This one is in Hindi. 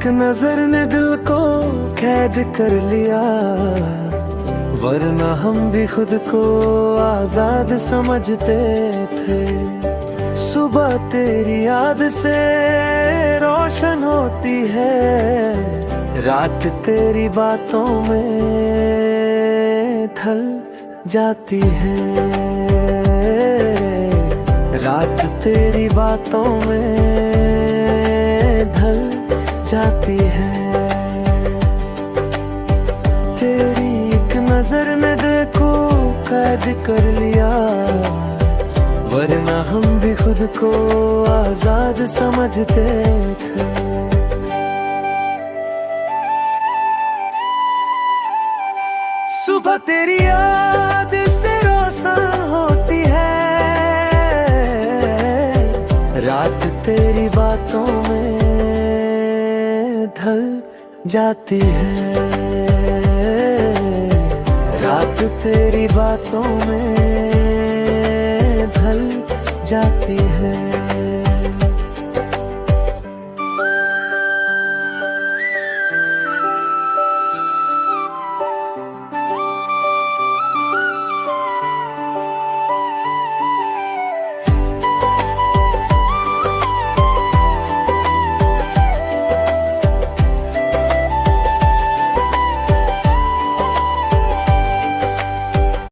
एक नजर ने दिल को कैद कर लिया, वरना हम भी खुद को आजाद समझते थे। सुबह तेरी याद से रोशन होती है, रात तेरी बातों में ढल जाती है। रात तेरी बातों में ढल जाती है। तेरी एक नजर ने देखो कैद कर लिया, वरना हम भी खुद को आजाद समझते थे। सुबह तेरी याद से रोशन होती है, रात तेरी बातों में ढल जाती है। रात तेरी बातों में ढल जाती है।